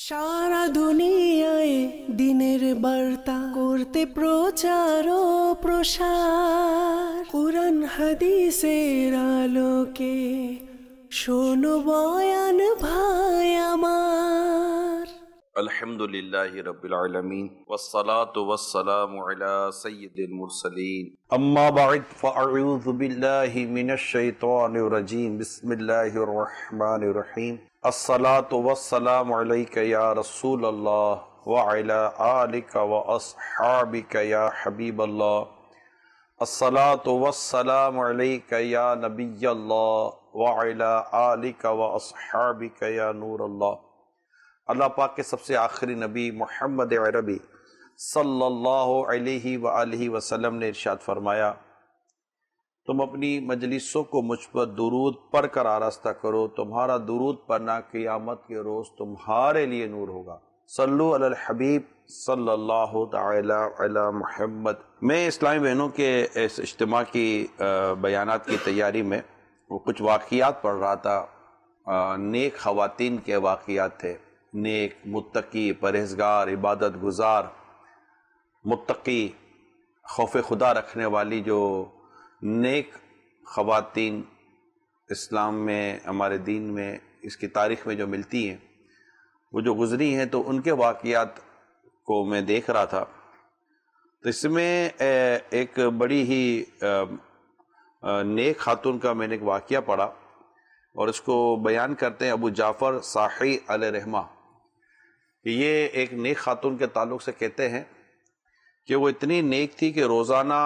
সারা দুনিয়ায় দিনের বার্তা করতে প্রচার ও প্রসার, কুরআন হাদিসের আলোকে শোনো বয়ান ভাই আমার। আলহামদুলিল্লাহি রাব্বিল আলামিন ওয়াসসালাতু ওয়াসসালামু আলা সাইয়্যিদিল মুরসালিন আম্মা বা'দ ফাআউযু বিল্লাহি মিনাশ শাইতানির রাজীম বিসমিল্লাহির রহমানির রহিম আসসালাতু ওয়াসসালামু আলাইকা ইয়া রাসূলুল্লাহ ওয়া আলা আলিকা ওয়া আসহাবিকা ইয়া হাবিবাল্লাহ আসসালাতু ওয়াসসালামু আলাইকা ইয়া নবিয়াল্লাহ ওয়া আলা আলিকা ওয়া আসহাবিকা ইয়া নূরাল্লাহ। اللہ پاک کے سب سے آخری نبی محمد عربی صلی اللہ علیہ وآلہ وسلم نے ارشاد فرمایا، تم اپنی مجلسوں کو مجھ پر درود پڑھ کر آراستہ کرو، تمہارا درود پڑھنا قیامت کے روز تمہارے لیے نور ہوگا۔ صلو علی الحبیب صلی اللہ تعالی علی محمد۔ میں اسلامی بہنوں کے اس اجتماع کی بیانات کی تیاری میں کچھ واقعات پڑھ رہا تھا، نیک خواتین کے واقعات تھے، نیک، متقی، پرہیزگار، عبادت گزار، متقی، خوف خدا رکھنے والی جو نیک خواتین اسلام میں، ہمارے دین میں، اس کی تاریخ میں جو ملتی ہیں، وہ جو گزری ہیں، تو ان کے واقعات کو میں دیکھ رہا تھا۔ تو اس میں ایک بڑی ہی نیک خاتون کا میں نے ایک واقعہ پڑھا اور اس کو بیان کرتے ہیں ابو جعفر صاحی علیہ رحمہ، کہ یہ ایک نیک خاتون کے تعلق سے کہتے ہیں کہ وہ اتنی نیک تھی کہ روزانہ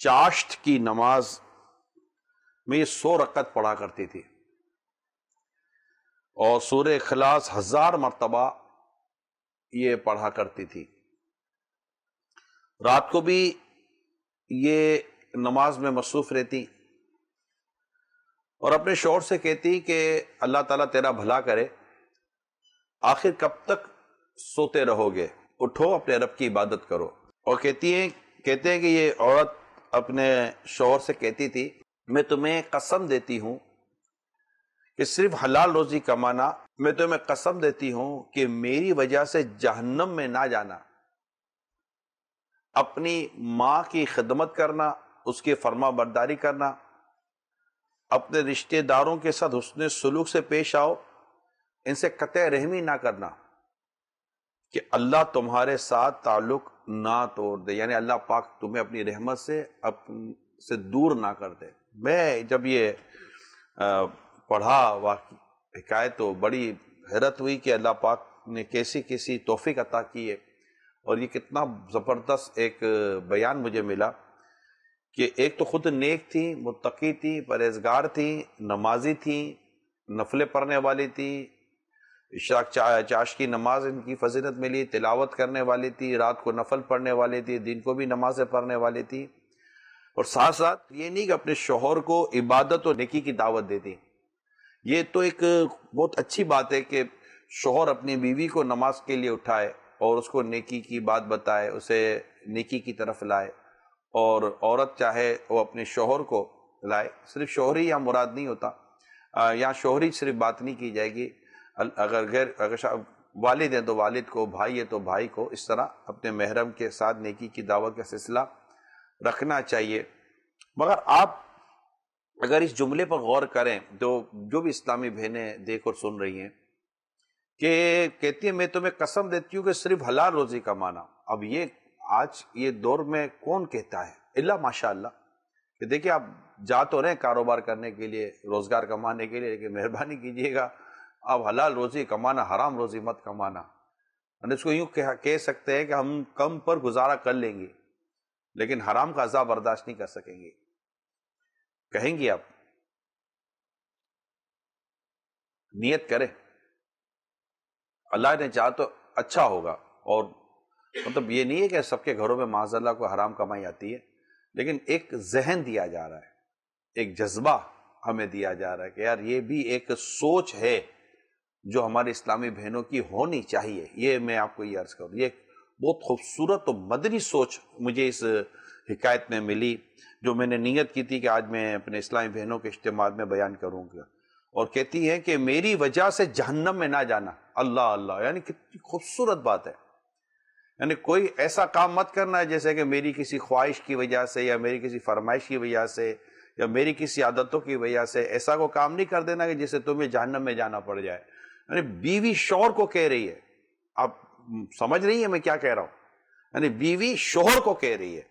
چاشت کی نماز میں یہ 100 رکعت پڑھا کرتی تھی اور سورہ اخلاص 1000 مرتبہ یہ پڑھا کرتی تھی۔ رات کو بھی یہ نماز میں مصروف رہتی اور اپنے شوہر سے کہتی کہ اللہ تعالیٰ تیرا بھلا کرے، آخر کب تک سوتے رہو گے، اٹھو اپنے رب کی عبادت کرو۔ اور کہتے ہیں کہ یہ عورت اپنے شوہر سے کہتی تھی، میں تمہیں قسم دیتی ہوں کہ صرف حلال روزی کمانا، میں تمہیں قسم دیتی ہوں کہ میری وجہ سے جہنم میں نہ جانا، اپنی ماں کی خدمت کرنا، اس کی فرما برداری کرنا، اپنے رشتہ داروں کے ساتھ حسن سلوک سے پیش آؤ، ان سے قطع رحمی نہ کرنا کہ اللہ تمہارے ساتھ تعلق نہ توڑ دے، یعنی اللہ پاک تمہیں اپنی رحمت سے دور نہ کر دے۔ میں جب یہ پڑھا حکایت تو بڑی حیرت ہوئی کہ اللہ پاک نے کیسی توفیق عطا کی ہے، اور یہ کتنا زبردست ایک بیان مجھے ملا کہ ایک تو خود نیک تھی، متقی تھی، پرہیزگار تھی، نمازی تھی، نفلیں پڑھنے والی تھی، اشراق چاش کی نماز ان کی فضیلت ملی، تلاوت کرنے والی تھی، رات کو نفل پڑھنے والی تھی، دن کو بھی نمازیں پڑھنے والی تھی، اور ساتھ ساتھ یہ نہیں کہ اپنے شوہر کو عبادت و نیکی کی دعوت دیتی۔ یہ تو ایک بہت اچھی بات ہے کہ شوہر اپنی بیوی کو نماز کے لیے اٹھائے اور اس کو نیکی کی بات بتائے، اسے نیکی کی طرف لائے، اور عورت چاہے وہ اپنے شوہر کو لائے۔ صرف شوہر ہی یہاں مراد نہیں ہوتا، یہاں شوہری صرف بات نہیں کی جائے گی، اگر والد ہیں تو والد کو، بھائی ہے تو بھائی کو، اس طرح اپنے محرم کے ساتھ نیکی کی دعوت کا سلسلہ رکھنا چاہیے۔ مگر آپ اگر اس جملے پر غور کریں تو جو بھی اسلامی بہنیں دیکھ اور سن رہی ہیں کہ کہتی ہیں میں تمہیں قسم دیتی ہوں کہ صرف حلال روزی کمانا، اب یہ آج یہ دور میں کون کہتا ہے الا ماشاء اللہ، کہ دیکھیں آپ جا تو رہے ہیں کاروبار کرنے کے لیے، روزگار کمانے کے لیے، لیکن مہربانی کیجیے گا آپ حلال روزی کمانا، حرام روزی مت کمانا۔ اس کو یوں کہہ سکتے ہیں کہ ہم کم پر گزارا کر لیں گے لیکن حرام کا عذاب برداشت نہیں کر سکیں گے، کہیں گے آپ نیت کریں، اللہ نے چاہا تو اچھا ہوگا۔ اور مطلب یہ نہیں ہے کہ سب کے گھروں میں معاذ اللہ کو حرام کمائی آتی ہے، لیکن ایک ذہن دیا جا رہا ہے، ایک جذبہ ہمیں دیا جا رہا ہے کہ یار یہ بھی ایک سوچ ہے جو ہمارے اسلامی بہنوں کی ہونی چاہیے۔ یہ میں آپ کو یہ عرض کروں، یہ بہت خوبصورت و مدنی سوچ مجھے اس حکایت میں ملی، جو میں نے نیت کی تھی کہ آج میں اپنے اسلامی بہنوں کے اجتماع میں بیان کروں گا۔ اور کہتی ہیں کہ میری وجہ سے جہنم میں نہ جانا. اللہ اللہ، یعنی کتنی خوبصورت بات ہے. یعنی کوئی ایسا کام مت کرنا ہے جیسے کہ میری کسی خواہش کی وجہ سے یا میری کسی فرمائش کی وجہ سے یا میری کسی عادتوں کی وجہ سے ایسا کو کام نہیں کر دینا کہ جس سے تمہیں جہنم میں جانا پڑ جائے. یعنی بیوی شوہر کو کہہ رہی ہے، آپ سمجھ رہی ہیں میں کیا کہہ رہا ہوں؟ یعنی بیوی شوہر کو کہہ رہی ہے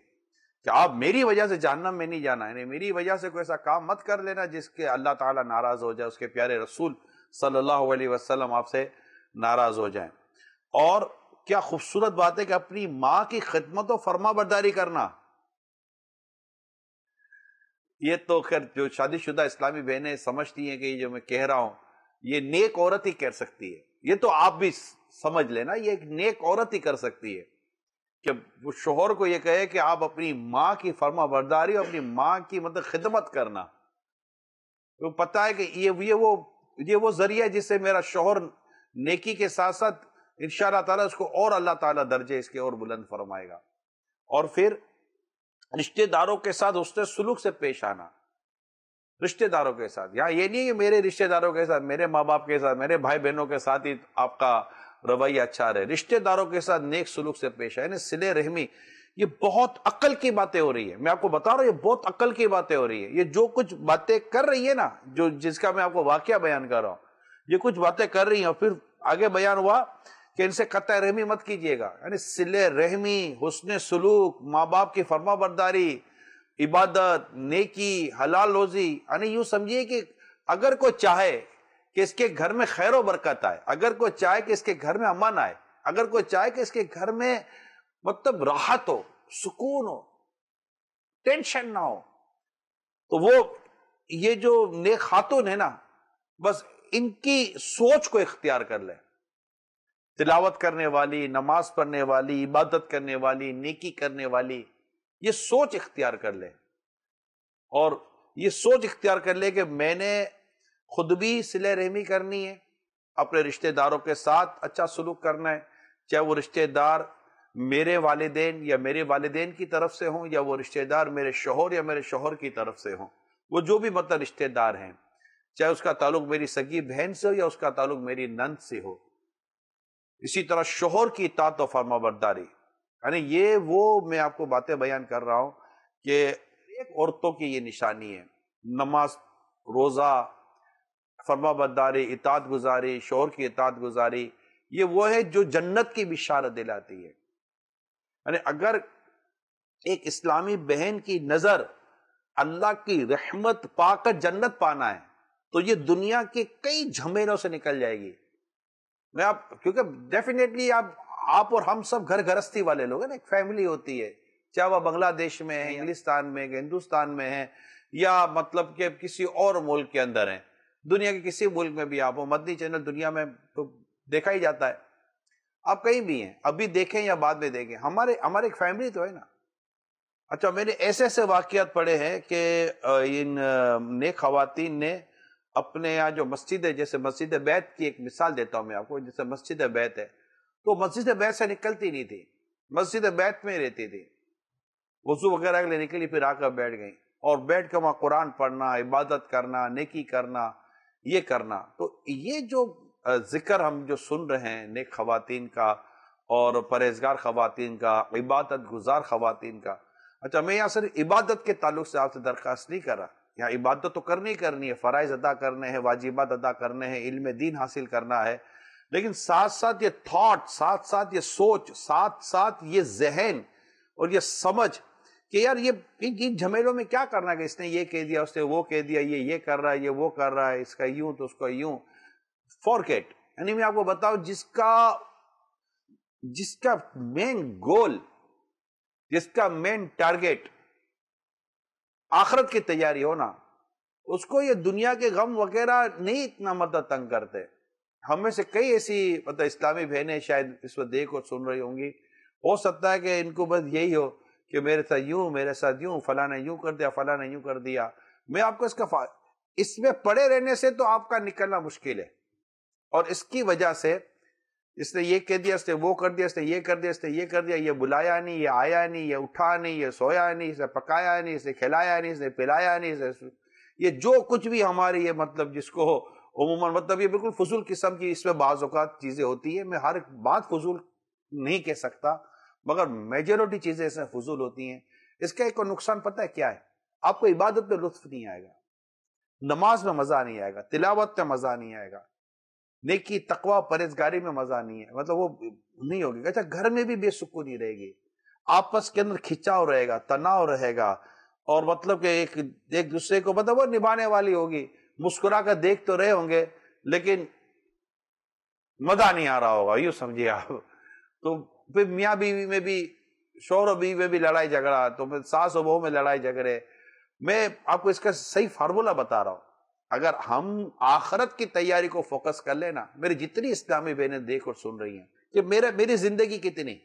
کہ آپ میری وجہ سے جہنم میں نہیں جانا. یعنی میری وجہ سے کوئی ایسا کام مت کر لینا جس کے اللہ تعالیٰ ناراض ہو جائے، اس کے پیارے رسول صلی اللہ علیہ وسلم آپ سے ناراض ہو جائیں. اور کیا خوبصورت بات ہے کہ اپنی ماں کی خدمت و فرما برداری کرنا. یہ تو خیر جو شادی شدہ اسلامی بہنیں سمجھتی ہیں کہ یہ جو میں کہہ رہا ہوں یہ نیک عورت ہی کر سکتی ہے. یہ تو آپ بھی سمجھ لینا، یہ ایک نیک عورت ہی کر سکتی ہے کہ وہ شوہر کو یہ کہے کہ آپ اپنی ماں کی فرما برداری اور اپنی ماں کی مطلب خدمت کرنا. وہ پتہ ہے کہ یہ وہ ذریعہ ہے جس سے میرا شوہر نیکی کے ساتھ ساتھ انشاءاللہ تعالیٰ اس کو اور اللہ تعالیٰ درجے اس کے اور بلند فرمائے گا. اور پھر رشتہ داروں کے ساتھ حسن سلوک سے پیش آنا. رشتہ داروں کے ساتھ یہاں یہ نہیں کہ میرے رشتہ داروں کے ساتھ، میرے ماں باپ کے ساتھ، میرے بھائی بہنوں کے ساتھ ہی آپ کا رویہ اچھا رہے. رشتہ داروں کے ساتھ نیک سلوک سے پیش آئے. صلہ رحمی یہ بہت عقل کی باتیں ہو رہی ہے. میں آپ کو بتا رہا ہوں یہ بہت عقل کی باتیں ہو رہی ہے. یہ جو کچھ باتیں کر رہی ہے نا، جس کا میں آپ کو واقعہ بیان کر رہا ہوں، یہ کچھ باتیں کر رہی ہیں. اور پھر آگے بیان ہوا کہ ان سے قطع رحمی مت کیجیے گا. یعنی صلہ رحمی، حسن سلوک، ماں باپ کی فرما برداری، عبادت، نیکی، حلال روزی. یعنی یوں سمجھیے کہ اگر کوئی چاہے کہ اس کے گھر میں خیر و برکت آئے، اگر کوئی چاہے کہ اس کے گھر میں امن آئے، اگر کوئی چاہے کہ اس کے گھر میں مطلب راحت ہو، سکون ہو، ٹینشن نہ ہو، تو وہ یہ جو نیک خاتون ہے نا، بس ان کی سوچ کو اختیار کر لے. تلاوت کرنے والی، نماز پڑھنے والی، عبادت کرنے والی، نیکی کرنے والی، یہ سوچ اختیار کر لے. اور یہ سوچ اختیار کر لے کہ میں نے خود بھی صلہ رحمی کرنی ہے، اپنے رشتہ داروں کے ساتھ اچھا سلوک کرنا ہے، چاہے وہ رشتہ دار میرے والدین یا میرے والدین کی طرف سے ہوں، یا وہ رشتہ دار میرے شوہر یا میرے شوہر کی طرف سے ہوں. وہ جو بھی مطلب رشتہ دار ہیں، چاہے اس کا تعلق میری سگی بہن سے ہو یا اس کا تعلق میری نند سے ہو. اسی طرح شوہر کی اطاعت و فرما برداری. یعنی یہ وہ میں آپ کو باتیں بیان کر رہا ہوں کہ ایک عورتوں کی یہ نشانی ہے. نماز، روزہ، فرما برداری، اطاعت گزاری، شوہر کی اطاعت گزاری، یہ وہ ہے جو جنت کی بشارت دلاتی ہے. یعنی اگر ایک اسلامی بہن کی نظر اللہ کی رحمت پا کر جنت پانا ہے تو یہ دنیا کے کئی جھمیلوں سے نکل جائے گی. کیونکہ ڈیفینیٹلی آپ اور ہم سب گھر گھرستی والے لوگ ہیں نا. ایک فیملی ہوتی ہے، چاہے وہ بنگلہ دیش میں ہے، انگلستان میں، ہندوستان میں ہے، یا مطلب کہ کسی اور ملک کے اندر ہیں. دنیا کے کسی ملک میں بھی آپ ہو، مدنی چینل دنیا میں تو دیکھا ہی جاتا ہے. آپ کہیں بھی ہیں، ابھی دیکھیں یا بعد میں دیکھیں، ہمارے ایک فیملی تو ہے نا. اچھا، میں نے ایسے واقعات پڑھے ہیں کہ ان نیک خواتین نے اپنے یہاں جو مسجد ہے، جیسے مسجد بیت کی ایک مثال دیتا ہوں میں آپ کو. جیسے مسجد بیت ہے تو مسجد بیت سے نکلتی نہیں تھی، مسجد بیت میں رہتی تھی. وضو وغیرہ کے لیے نکلی، پھر آ کر بیٹھ گئی اور بیٹھ کر وہاں قرآن پڑھنا، عبادت کرنا، نیکی کرنا، یہ کرنا. تو یہ جو ذکر ہم جو سن رہے ہیں نیک خواتین کا اور پرہیزگار خواتین کا، عبادت گزار خواتین کا. اچھا، میں یہاں صرف عبادت کے تعلق سے آپ سے درخواست نہیں کر رہا. یہاں عبادت تو کرنی ہے، فرائض ادا کرنے ہیں، واجبات ادا کرنے ہیں، علم دین حاصل کرنا ہے، لیکن ساتھ ساتھ یہ تھاٹ، ساتھ ساتھ یہ سوچ، ساتھ ساتھ یہ ذہن اور یہ سمجھ کہ یار یہ ان جھمیلوں میں کیا کرنا ہے کہ اس نے یہ کہہ دیا، اس نے وہ کہہ دیا، یہ کر رہا ہے، یہ وہ کر رہا ہے، اس کا یوں تو اس کا یوں. فورگیٹ. یعنی میں آپ کو بتاؤں جس کا مین گول، جس کا مین ٹارگیٹ آخرت کی تیاری ہونا، اس کو یہ دنیا کے غم وغیرہ نہیں اتنا مطلب تنگ کرتے. ہم میں سے کئی ایسی مطلب اسلامی بہنیں شاید اس وقت دیکھ اور سن رہی ہوں گی، ہو سکتا ہے کہ ان کو بس یہی ہو کہ میرے ساتھ یوں، میرے ساتھ یوں، فلاں نے یوں کر دیا، فلاں نے یوں کر دیا. میں آپ کو اس میں پڑے رہنے سے تو آپ کا نکلنا مشکل ہے. اور اس کی وجہ سے اس نے یہ کہہ دیا، اس نے وہ کر دیا، اس نے یہ کر دیا، اس نے یہ کر دیا، یہ بلایا نہیں، یہ آیا نہیں، یہ اٹھا نہیں، یہ سویا نہیں، اس نے پکایا نہیں، اس نے کھلایا نہیں، اس نے پلایا نہیں، یہ جو کچھ بھی ہماری یہ مطلب جس کو عموماً مطلب یہ بالکل فضول قسم کی اس میں بعض اوقات چیزیں ہوتی ہیں، میں ہر بات فضول نہیں کہہ سکتا، مگر میجورٹی چیزیں اس میں فضول ہوتی ہیں۔ اس کا ایک نقصان پتہ ہے کیا ہے؟ آپ کو عبادت میں لطف نہیں آئے گا، نماز میں مزہ نہیں آئے گا، تلاوت میں مزہ نہیں آئے گا، نیکی تقوی پرہیزگاری میں مزہ نہیں ہے، مطلب وہ نہیں ہوگی۔ اچھا گھر میں بھی بے سکونی رہے گی، آپس کے اندر کھچاؤ رہے گا، تناؤ رہے گا، اور مطلب کہ ایک دوسرے کو مطلب وہ نبھانے والی ہوگی، مسکرا کر دیکھ تو رہے ہوں گے لیکن مزہ نہیں آ رہا ہوگا، یوں سمجھیے آپ۔ تو پھر میاں بیوی میں بھی، شوہر و بیوی میں بھی لڑائی جھگڑا، تو پھر ساس و بہو میں لڑائی جھگڑے۔ میں آپ کو اس کا صحیح فارمولہ بتا رہا ہوں، اگر ہم آخرت کی تیاری کو فوکس کر لیں نا، میری جتنی اسلامی بہنیں دیکھ اور سن رہی ہیں کہ میری زندگی کتنی،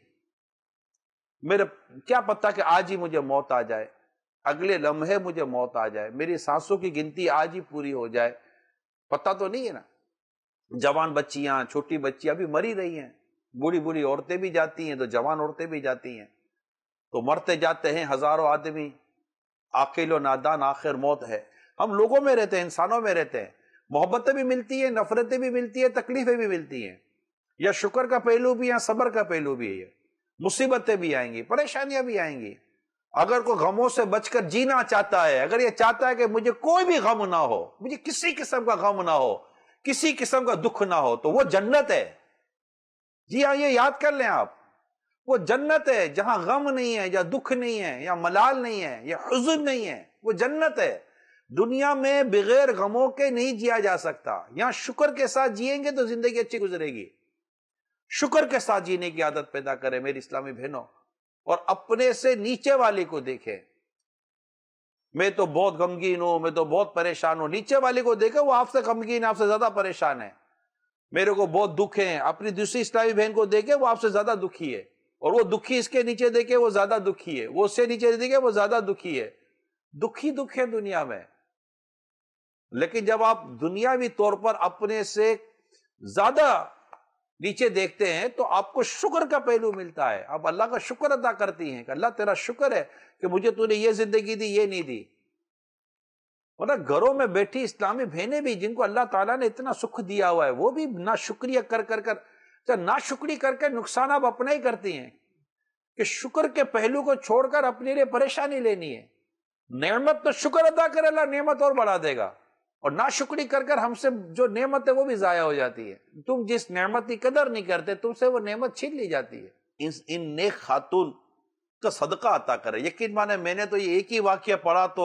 میرے کیا پتہ کہ آج ہی مجھے موت آ جائے، اگلے لمحے مجھے موت آ جائے، میری سانسوں کی گنتی آج ہی پوری ہو جائے، پتہ تو نہیں ہے نا۔ جوان بچیاں، چھوٹی بچیاں ابھی مری رہی ہیں، بوڑھی بوڑھی عورتیں بھی جاتی ہیں تو جوان عورتیں بھی جاتی ہیں، تو مرتے جاتے ہیں ہزاروں آدمی، عاقل و نادان آخر موت ہے۔ ہم لوگوں میں رہتے ہیں، انسانوں میں رہتے ہیں، محبتیں بھی ملتی ہیں، نفرتیں بھی ملتی ہیں، تکلیفیں بھی ملتی ہیں، یا شکر کا پہلو بھی یا صبر کا پہلو بھی ہے، مصیبتیں بھی آئیں گی، پریشانیاں بھی آئیں گی۔ اگر کوئی غموں سے بچ کر جینا چاہتا ہے، اگر یہ چاہتا ہے کہ مجھے کوئی بھی غم نہ ہو، مجھے کسی قسم کا غم نہ ہو، کسی قسم کا دکھ نہ ہو، تو وہ جنت ہے۔ جی ہاں، یہ یاد کر لیں آپ، وہ جنت ہے جہاں غم نہیں ہے، یا دکھ نہیں ہے، یا ملال نہیں ہے، یا حزن نہیں ہے، وہ جنت ہے۔ دنیا میں بغیر غموں کے نہیں جیا جا سکتا، یہاں شکر کے ساتھ جئیں گے تو زندگی اچھی گزرے گی۔ شکر کے ساتھ جینے کی عادت پیدا کرے میری اسلامی بہنوں، اور اپنے سے نیچے والے کو دیکھیں۔ میں تو بہت غمگین ہوں، میں تو بہت پریشان ہوں، نیچے والے کو دیکھیں، وہ آپ سے غمگین، آپ سے زیادہ پریشان ہے۔ میرے کو بہت دکھ ہے، اپنی دوسری اسلامی بہن کو دیکھیں، وہ آپ سے زیادہ دکھی ہے، اور وہ دکھی اس کے نیچے دیکھیں وہ زیادہ دکھی ہے، وہ اس سے نیچے دیکھیں وہ زیادہ دکھی ہے۔ دکھی دکھ ہے دنیا میں، لیکن جب آپ دنیاوی طور پر اپنے سے زیادہ نیچے دیکھتے ہیں تو آپ کو شکر کا پہلو ملتا ہے، آپ اللہ کا شکر ادا کرتی ہیں کہ اللہ تیرا شکر ہے کہ مجھے تو نے یہ زندگی دی، یہ نہیں دی۔ مطلب گھروں میں بیٹھی اسلامی بہنیں بھی جن کو اللہ تعالیٰ نے اتنا سکھ دیا ہوا ہے، وہ بھی ناشکریہ کر ناشکری کر کے نقصان آپ اپنا ہی کرتی ہیں، کہ شکر کے پہلو کو چھوڑ کر اپنے لیے پریشانی لینی ہے۔ نعمت تو شکر ادا کر، اللہ نعمت اور بڑھا دے گا، اور ناشکری کر ہم سے جو نعمت ہے وہ بھی ضائع ہو جاتی ہے۔ تم جس نعمت کی قدر نہیں کرتے، تم سے وہ نعمت چھین لی جاتی ہے۔ ان نیک خاتون کا صدقہ عطا کرے۔ یقین مانے میں نے تو یہ ایک ہی واقعہ پڑھا، تو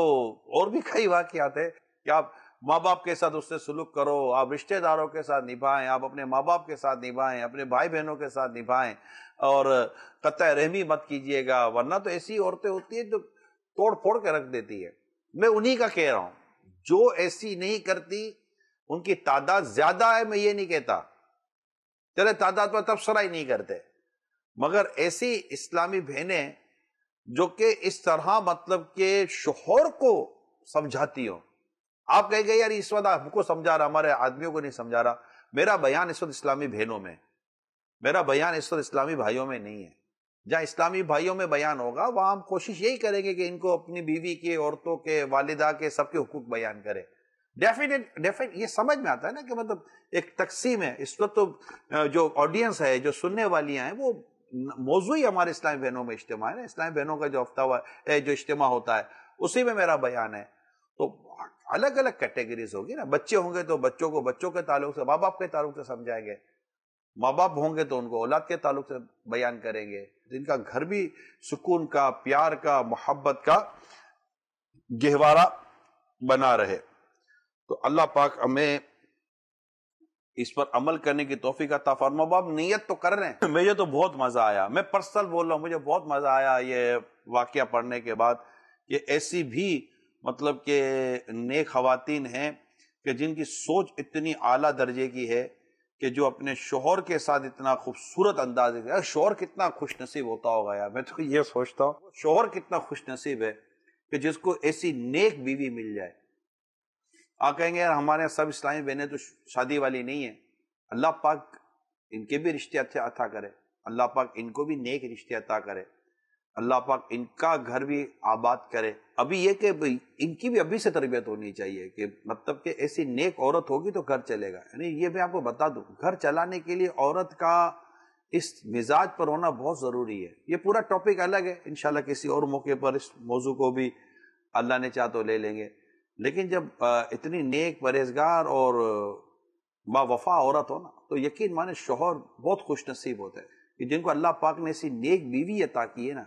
اور بھی کئی واقعات ہیں کہ آپ ماں باپ کے ساتھ اس سے سلوک کرو، آپ رشتہ داروں کے ساتھ نبھائیں، آپ اپنے ماں باپ کے ساتھ نبھائیں، اپنے بھائی بہنوں کے ساتھ نبھائیں، اور قطع رحمی مت کیجیے گا، ورنہ تو ایسی عورتیں ہوتی ہیں جو توڑ پھوڑ کے رکھ دیتی ہے۔ میں انہی کا کہہ رہا ہوں، جو ایسی نہیں کرتی ان کی تعداد زیادہ ہے، میں یہ نہیں کہتا، چلے تعداد پر تبصرہ ہی نہیں کرتے، مگر ایسی اسلامی بہنیں جو کہ اس طرح مطلب کہ شوہر کو سمجھاتی ہوں۔ آپ کہیں گے یار اس وقت ہم کو سمجھا رہا، ہمارے آدمیوں کو نہیں سمجھا رہا۔ میرا بیان اس وقت اسلامی بہنوں میں، میرا بیان اس وقت اسلامی بھائیوں میں نہیں ہے۔ جہاں اسلامی بھائیوں میں بیان ہوگا وہاں ہم کوشش یہی کریں گے کہ ان کو اپنی بیوی کے، عورتوں کے، والدہ کے، سب کے حقوق بیان کرے۔ ڈیفینیٹ یہ سمجھ میں آتا ہے نا کہ مطلب ایک تقسیم ہے۔ اس وقت تو جو آڈینس ہے، جو سننے والیاں ہیں، وہ موضوع ہی ہمارے اسلامی بہنوں میں اجتماع ہے نا۔ اسلامی بہنوں کا جو ہفتہ جو اجتماع ہوتا ہے اسی میں میرا بیان ہے۔ تو الگ الگ کیٹیگریز ہوگی نا، بچے ہوں گے تو بچوں کو بچوں کے تعلق سے، ماں باپ کے تعلق سے سمجھائیں گے، ماں باپ ہوں گے تو ان کو اولاد کے تعلق سے بیان کریں گے، جن کا گھر بھی سکون کا، پیار کا، محبت کا گہوارہ بنا رہے۔ تو اللہ پاک ہمیں اس پر عمل کرنے کی توفیق عطا فرمائے۔ اب نیت تو کر رہے ہیں، مجھے تو بہت مزہ آیا، میں پرسنل بول رہا ہوں، مجھے بہت مزہ آیا یہ واقعہ پڑھنے کے بعد، کہ ایسی بھی مطلب کہ نیک خواتین ہیں کہ جن کی سوچ اتنی اعلیٰ درجے کی ہے کہ جو اپنے شوہر کے ساتھ اتنا خوبصورت انداز ہے۔ شوہر کتنا خوش نصیب ہوتا ہوگا یار، میں تو یہ سوچتا ہوں شوہر کتنا خوش نصیب ہے کہ جس کو ایسی نیک بیوی مل جائے۔ آپ کہیں گے یار ہمارے سب اسلامی بہنیں تو شادی والی نہیں ہیں، اللہ پاک ان کے بھی رشتے عطا کرے، اللہ پاک ان کو بھی نیک رشتے عطا کرے۔ اللہ پاک ان کا گھر بھی آباد کرے۔ ابھی یہ کہ ان کی بھی ابھی سے تربیت ہونی چاہیے کہ مطلب کہ ایسی نیک عورت ہوگی تو گھر چلے گا۔ یعنی یہ میں آپ کو بتا دوں، گھر چلانے کے لیے عورت کا اس مزاج پر ہونا بہت ضروری ہے۔ یہ پورا ٹاپک الگ ہے، انشاءاللہ کسی اور موقع پر اس موضوع کو بھی اللہ نے چاہ تو لے لیں گے۔ لیکن جب اتنی نیک، پرہیزگار اور با وفا عورت ہو نا، تو یقین مانے شوہر بہت خوش نصیب ہوتا ہے کہ جن کو اللہ پاک نے ایسی نیک بیوی عطا کی ہے نا،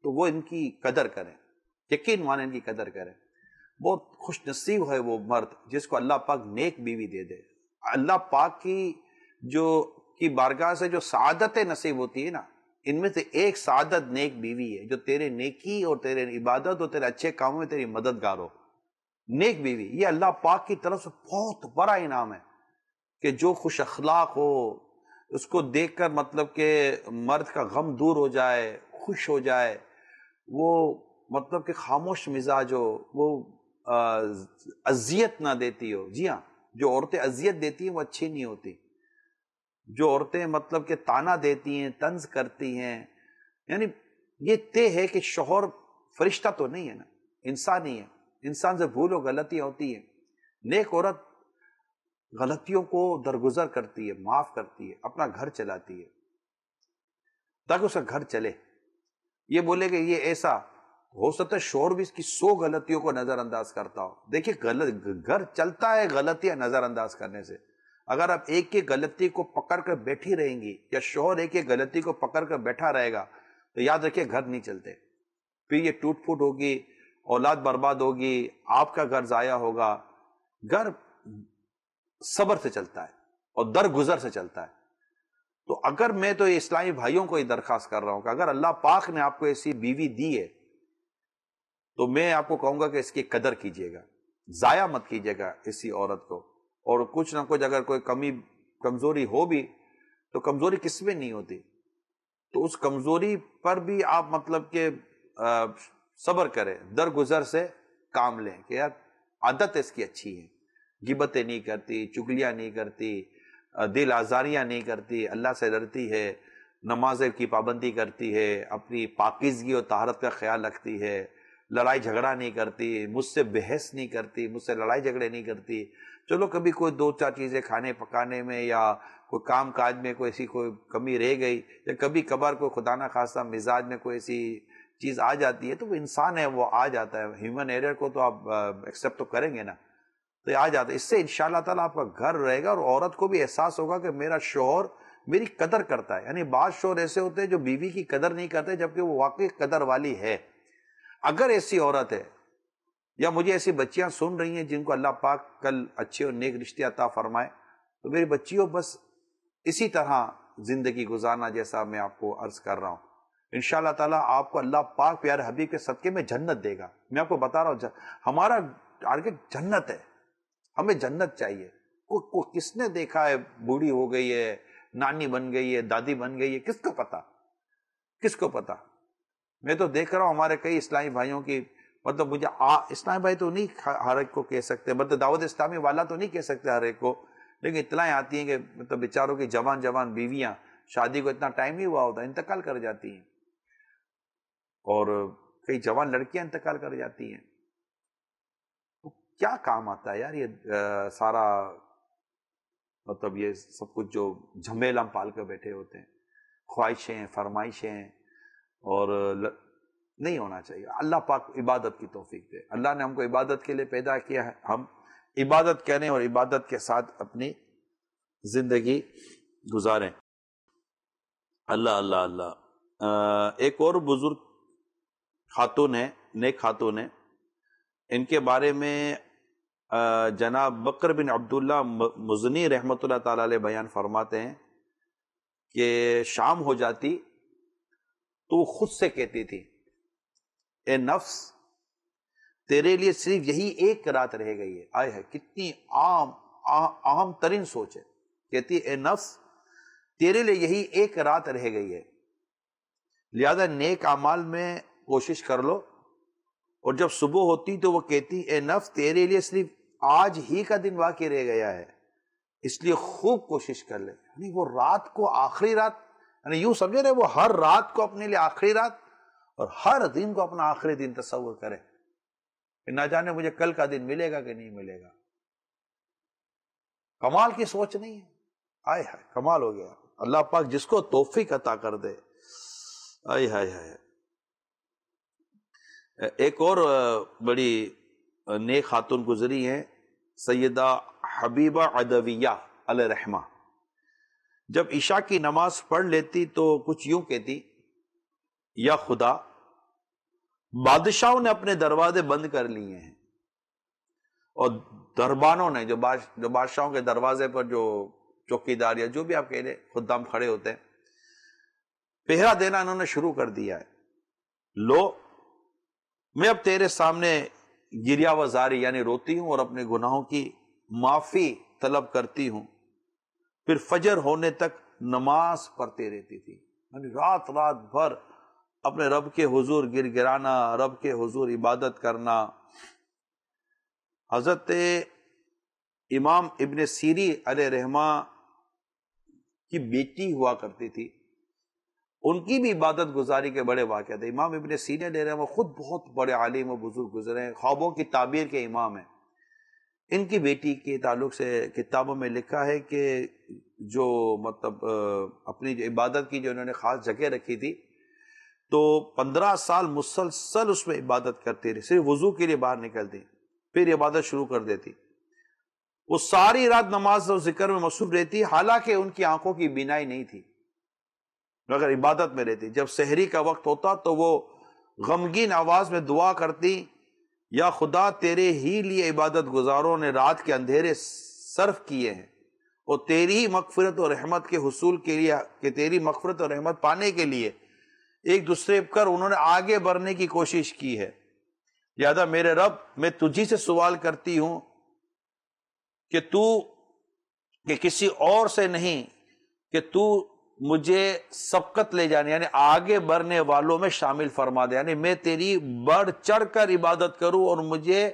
تو وہ ان کی قدر کریں، یقین مانے ان کی قدر کریں۔ بہت خوش نصیب ہے وہ مرد جس کو اللہ پاک نیک بیوی دے دے۔ اللہ پاک کی بارگاہ سے جو سعادتیں نصیب ہوتی ہے نا، ان میں سے ایک سعادت نیک بیوی ہے جو تیرے نیکی اور تیرے عبادت اور تیرے اچھے کاموں میں تیری مددگار ہو۔ نیک بیوی یہ اللہ پاک کی طرف سے بہت بڑا انعام ہے کہ جو خوش اخلاق ہو، اس کو دیکھ کر مطلب کہ مرد کا غم دور ہو جائے، خوش ہو جائے، وہ مطلب کہ خاموش مزاج ہو، وہ اذیت نہ دیتی ہو۔ جی ہاں، جو عورتیں اذیت دیتی ہیں وہ اچھی نہیں ہوتی۔ جو عورتیں مطلب کہ تانا دیتی ہیں، طنز کرتی ہیں، یعنی یہ طے ہے کہ شوہر فرشتہ تو نہیں ہے نا، انسان ہی ہے، انسان سے بھول و غلطیاں ہوتی ہیں۔ نیک عورت غلطیوں کو درگزر کرتی ہے، معاف کرتی ہے، اپنا گھر چلاتی ہے تاکہ اس کا گھر چلے۔ یہ بولے کہ یہ ایسا ہو سکتا ہے شوہر بھی اس کی 100 غلطیوں کو نظر انداز کرتا ہو۔ دیکھیے گھر چلتا ہے غلطیاں نظر انداز کرنے سے۔ اگر آپ ایک ایک غلطی کو پکڑ کر بیٹھی رہیں گی یا شوہر ایک ایک غلطی کو پکڑ کر بیٹھا رہے گا تو یاد رکھیے گھر نہیں چلتے، پھر یہ ٹوٹ پھوٹ ہوگی، اولاد برباد ہوگی، آپ کا گھر ضائع ہوگا۔ گھر صبر سے چلتا ہے اور درگزر سے چلتا ہے۔ تو اگر میں تو اسلامی بھائیوں کو یہ درخواست کر رہا ہوں کہ اگر اللہ پاک نے آپ کو ایسی بیوی دی ہے تو میں آپ کو کہوں گا کہ اس کی قدر کیجیے گا، ضائع مت کیجیے گا اسی عورت کو۔ اور کچھ نہ کچھ اگر کوئی کمی کمزوری ہو بھی تو کمزوری کس میں نہیں ہوتی، تو اس کمزوری پر بھی آپ مطلب کہ صبر کریں، درگزر سے کام لیں کہ یار عادت اس کی اچھی ہے، غیبتیں نہیں کرتی، چگلیاں نہیں کرتی، دل آزاریاں نہیں کرتی، اللہ سے ڈرتی ہے، نماز کی پابندی کرتی ہے، اپنی پاکیزگی اور طہارت کا خیال رکھتی ہے، لڑائی جھگڑا نہیں کرتی، مجھ سے بحث نہیں کرتی، مجھ سے لڑائی جھگڑے نہیں کرتی۔ چلو کبھی کوئی 2-4 چیزیں کھانے پکانے میں یا کوئی کام کاج میں کوئی ایسی کوئی کمی رہ گئی، یا کبھی کبھار کوئی خدا نہ خواستہ مزاج میں کوئی ایسی چیز آ جاتی ہے، تو وہ انسان ہے، وہ آ جاتا ہے، ہیومن ایرر کو تو آپ ایکسیپٹ تو کریں گے نا، تو آ جاتا ہے۔ اس سے انشاءاللہ تعالیٰ آپ کا گھر رہے گا اور عورت کو بھی احساس ہوگا کہ میرا شوہر میری قدر کرتا ہے۔ یعنی بعض شوہر ایسے ہوتے ہیں جو بیوی کی قدر نہیں کرتے جبکہ وہ واقعی قدر والی ہے۔ اگر ایسی عورت ہے یا مجھے ایسی بچیاں سن رہی ہیں جن کو اللہ پاک کل اچھے اور نیک رشتے عطا فرمائے، تو میری بچیوں بس اسی طرح زندگی گزارنا جیسا میں آپ کو عرض کر رہا ہوں۔ انشاءاللہ تعالیٰ آپ کو اللہ پاک پیارے حبیب کے صدقے میں جنت دے گا۔ میں آپ کو بتا رہا ہوں ہمارا ٹارگٹ جنت ہے، ہمیں جنت چاہیے۔ کس نے دیکھا ہے بوڑھی ہو گئی ہے، نانی بن گئی ہے، دادی بن گئی ہے، کس کو پتا، کس کو پتا۔ میں تو دیکھ رہا ہوں ہمارے کئی اسلامی بھائیوں کی، مطلب مجھے اسلامی بھائی تو نہیں ہر ایک کو کہہ سکتے، مطلب دعوت اسلامی والا تو نہیں کہہ سکتے ہر ایک کو، لیکن اطلاعیں آتی ہیں کہ مطلب بیچاروں کی جوان بیویاں شادی کو اتنا ٹائم نہیں ہوا ہوتا، انتقال کر جاتی ہیں، اور کئی جوان لڑکیاں انتقال کر جاتی ہیں۔ تو کیا کام آتا ہے یار یہ سارا، مطلب یہ سب کچھ جو جھمیل ہم پال کر بیٹھے ہوتے ہیں، خواہشیں، فرمائشیں، اور نہیں ہونا چاہیے۔ اللہ پاک عبادت کی توفیق دے۔ اللہ نے ہم کو عبادت کے لیے پیدا کیا ہے، ہم عبادت کریں اور عبادت کے ساتھ اپنی زندگی گزاریں۔ اللہ اللہ اللہ۔ ایک اور بزرگ خاتون ہے، نیک خاتون ہے، ان کے بارے میں جناب بکر بن عبداللہ مزنی رحمۃ اللہ تعالی علیہ بیان فرماتے ہیں کہ شام ہو جاتی تو وہ خود سے کہتی تھی، اے نفس تیرے لیے صرف یہی ایک رات رہ گئی ہے۔ آئے ہے کتنی عام ترین سوچ ہے، کہتی اے نفس تیرے لیے یہی ایک رات رہ گئی ہے، لہذا نیک اعمال میں کوشش کر لو۔ اور جب صبح ہوتی تو وہ کہتی اے نفس تیرے لیے صرف آج ہی کا دن باقی رہ گیا ہے، اس لیے خوب کوشش کر لے۔ یعنی وہ رات کو آخری رات، یعنی یوں سمجھے نا، وہ ہر رات کو اپنے لیے آخری رات اور ہر دن کو اپنا آخری دن تصور کرے کہ نہ جانے مجھے کل کا دن ملے گا کہ نہیں ملے گا. کمال کی سوچ نہیں ہے. آئے ہائے کمال ہو گیا. اللہ پاک جس کو توفیق عطا کر دے. آئے ہائے ہائے. ایک اور بڑی نیک خاتون گزری ہیں سیدہ حبیبہ عدویہ علیہ رحمہ. جب عشاء کی نماز پڑھ لیتی تو کچھ یوں کہتی، یا خدا بادشاہوں نے اپنے دروازے بند کر لیے ہیں، اور دربانوں نے جو بادشاہوں کے دروازے پر جو چوکیدار یا جو بھی آپ کہہ لیں خدام کھڑے ہوتے ہیں، پہرا دینا انہوں نے شروع کر دیا ہے. لو میں اب تیرے سامنے گریا وزاری یعنی روتی ہوں اور اپنے گناہوں کی معافی طلب کرتی ہوں. پھر فجر ہونے تک نماز پڑھتے رہتی تھی، یعنی رات بھر اپنے رب کے حضور گر گرانا، رب کے حضور عبادت کرنا. حضرت امام ابن سیری علیہ رحمہ کی بیٹی ہوا کرتی تھی، ان کی بھی عبادت گزاری کے بڑے واقعات تھے. امام ابن سیری علیہ رحمہ خود بہت بڑے عالم و بزرگ گزرے ہیں، خوابوں کی تعبیر کے امام ہیں. ان کی بیٹی کے تعلق سے کتابوں میں لکھا ہے کہ جو مطلب اپنی جو عبادت کی جو انہوں نے خاص جگہ رکھی تھی، تو 15 سال مسلسل اس میں عبادت کرتی رہی. صرف وضو کے لیے باہر نکلتی، پھر عبادت شروع کر دیتی. وہ ساری رات نماز اور ذکر میں مصروف رہتی، حالانکہ ان کی آنکھوں کی بینائی نہیں تھی، مگر عبادت میں رہتی. جب سحری کا وقت ہوتا تو وہ غمگین آواز میں دعا کرتی، یا خدا تیرے ہی لیے عبادت گزاروں نے رات کے اندھیرے صرف کیے ہیں، اور تیری ہی مغفرت اور رحمت کے حصول کے لیے، کہ تیری مغفرت اور رحمت پانے کے لیے ایک دوسرے پر انہوں نے آگے بڑھنے کی کوشش کی ہے. لہذا میرے رب میں تجھی سے سوال کرتی ہوں کہ کسی اور سے نہیں، کہ تو مجھے سبقت لے جانے یعنی آگے بڑھنے والوں میں شامل فرما دے، یعنی میں تیری بڑھ چڑھ کر عبادت کروں اور مجھے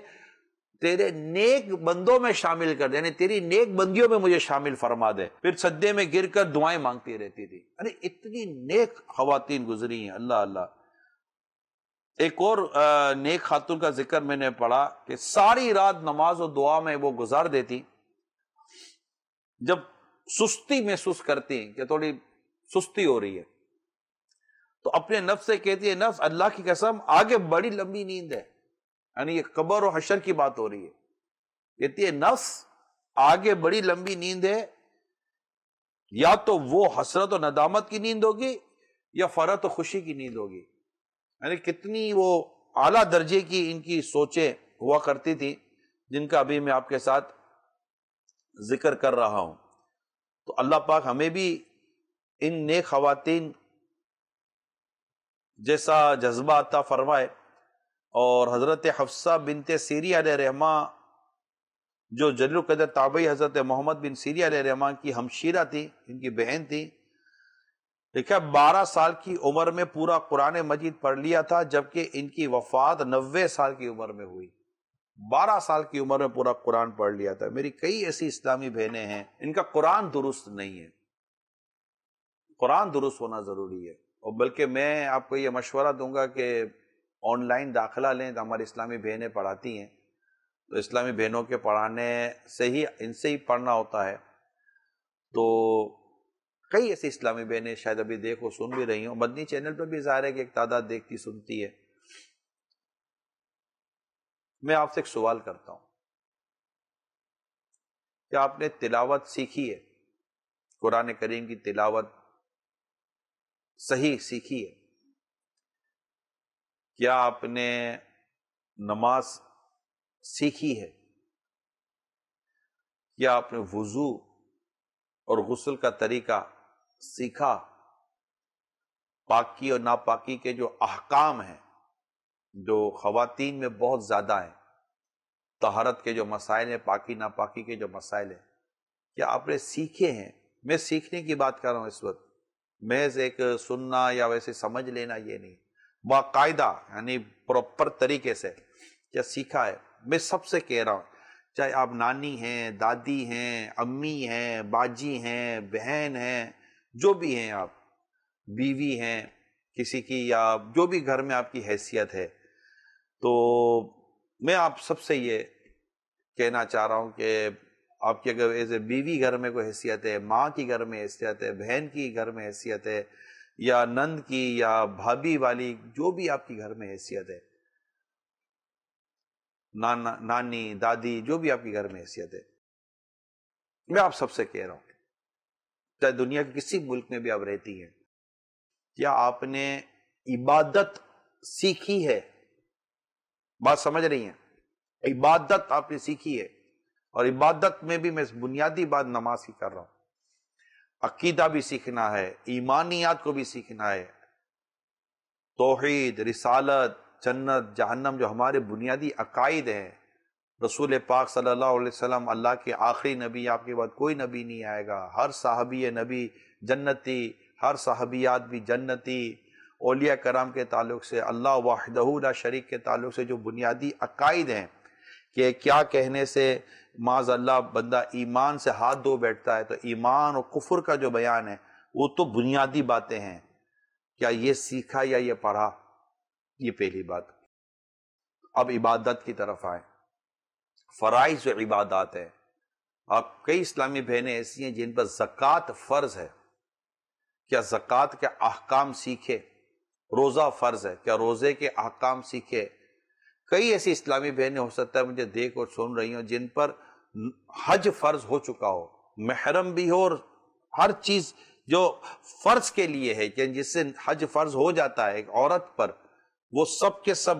تیرے نیک بندوں میں شامل کر دے، یعنی تیری نیک بندیوں میں مجھے شامل فرما دے. پھر سجدے میں گر کر دعائیں مانگتی رہتی تھی. یعنی اتنی نیک خواتین گزری ہیں. اللہ اللہ. ایک اور نیک خاتون کا ذکر میں نے پڑھا کہ ساری رات نماز و دعا میں وہ گزار دیتی. جب سستی محسوس کرتی کہ تھوڑی سستی ہو رہی ہے تو اپنے نفس سے کہتی ہے، نفس اللہ کی قسم آگے بڑی لمبی نیند ہے. یعنی یہ قبر و حشر کی بات ہو رہی ہے. کہتی ہے نفس آگے بڑی لمبی نیند ہے، یا تو وہ حسرت و ندامت کی نیند ہوگی یا فرحت و خوشی کی نیند ہوگی. یعنی کتنی وہ اعلیٰ درجے کی ان کی سوچیں ہوا کرتی تھی، جن کا ابھی میں آپ کے ساتھ ذکر کر رہا ہوں. تو اللہ پاک ہمیں بھی ان نیک خواتین جیسا جذبہ عطا فرمائے. اور حضرت حفصہ بنت سیری علیہ رحمہ جو جلیل القدر تابعی حضرت محمد بن سیری علیہ رحمہ کی ہمشیرہ تھی، ان کی بہن تھی، لکھا 12 سال کی عمر میں پورا قرآن مجید پڑھ لیا تھا، جبکہ ان کی وفات 90 سال کی عمر میں ہوئی. 12 سال کی عمر میں پورا قرآن پڑھ لیا تھا. میری کئی ایسی اسلامی بہنیں ہیں ان کا قرآن درست نہیں ہے. قرآن درست ہونا ضروری ہے. اور بلکہ میں آپ کو یہ مشورہ دوں گا کہ آن لائن داخلہ لیں. تو ہماری اسلامی بہنیں پڑھاتی ہیں، تو اسلامی بہنوں کے پڑھانے سے ہی ان سے ہی پڑھنا ہوتا ہے. تو کئی ایسی اسلامی بہنیں شاید ابھی دیکھو سن بھی رہی ہوں. مدنی چینل پر بھی ظاہر ہے کہ ایک تعداد دیکھتی سنتی ہے. میں آپ سے ایک سوال کرتا ہوں، کیا آپ نے تلاوت سیکھی ہے؟ قرآن کریم کی تلاوت صحیح سیکھی ہے؟ کیا آپ نے نماز سیکھی ہے؟ کیا آپ نے وضو اور غسل کا طریقہ سیکھا؟ پاکی اور ناپاکی کے جو احکام ہیں جو خواتین میں بہت زیادہ ہیں، طہارت کے جو مسائل ہیں، پاکی ناپاکی کے جو مسائل ہیں، کیا آپ نے سیکھے ہیں؟ میں سیکھنے کی بات کر رہا ہوں اس وقت، محض ایک سننا یا ویسے سمجھ لینا یہ نہیں، باقاعدہ یعنی پراپر طریقے سے کیا سیکھا ہے؟ میں سب سے کہہ رہا ہوں، چاہے آپ نانی ہیں، دادی ہیں، امی ہیں، باجی ہیں، بہن ہیں، جو بھی ہیں آپ، بیوی ہیں، کسی کی یا جو بھی گھر میں آپ کی حیثیت ہے، تو میں آپ سب سے یہ کہنا چاہ رہا ہوں کہ آپ کی اگر ایز اے بیوی گھر میں کوئی حیثیت ہے، ماں کی گھر میں حیثیت ہے، بہن کی گھر میں حیثیت ہے، یا نند کی یا بھابھی والی، جو بھی آپ کی گھر میں حیثیت ہے، نانی دادی، جو بھی آپ کی گھر میں حیثیت ہے، میں آپ سب سے کہہ رہا ہوں، چاہے دنیا کے کسی ملک میں بھی آپ رہتی ہیں، کیا آپ نے عبادت سیکھی ہے؟ بات سمجھ رہی ہیں؟ عبادت آپ نے سیکھی ہے، اور عبادت میں بھی میں بنیادی بات نماز کی کر رہا ہوں، عقیدہ بھی سیکھنا ہے، ایمانیات کو بھی سیکھنا ہے، توحید، رسالت، جنت، جہنم، جو ہمارے بنیادی عقائد ہیں، رسول پاک صلی اللہ علیہ وسلم اللہ کے آخری نبی، آپ کے بعد کوئی نبی نہیں آئے گا، ہر صحابی نبی جنتی، ہر صحابیات بھی جنتی، اولیاء کرام کے تعلق سے، اللہ وحدہ لا شریک کے تعلق سے جو بنیادی عقائد ہیں کہ کیا کہنے سے معاذ اللہ بندہ ایمان سے ہاتھ دھو بیٹھتا ہے، تو ایمان اور کفر کا جو بیان ہے وہ تو بنیادی باتیں ہیں، کیا یہ سیکھا یا یہ پڑھا؟ یہ پہلی بات۔ اب عبادت کی طرف آئیں، فرائض و عبادات ہیں۔ آپ کئی اسلامی بہنیں ایسی ہیں جن پر زکوٰۃ فرض ہے، کیا زکوٰۃ کے احکام سیکھے؟ روزہ فرض ہے، کیا روزے کے احکام سیکھے؟ کئی ایسی اسلامی بہنیں ہو سکتا ہے مجھے دیکھ اور سن رہی ہوں جن پر حج فرض ہو چکا ہو، محرم بھی ہو، اور ہر چیز جو فرض کے لیے ہے کہ جس سے حج فرض ہو جاتا ہے ایک عورت پر، وہ سب کے سب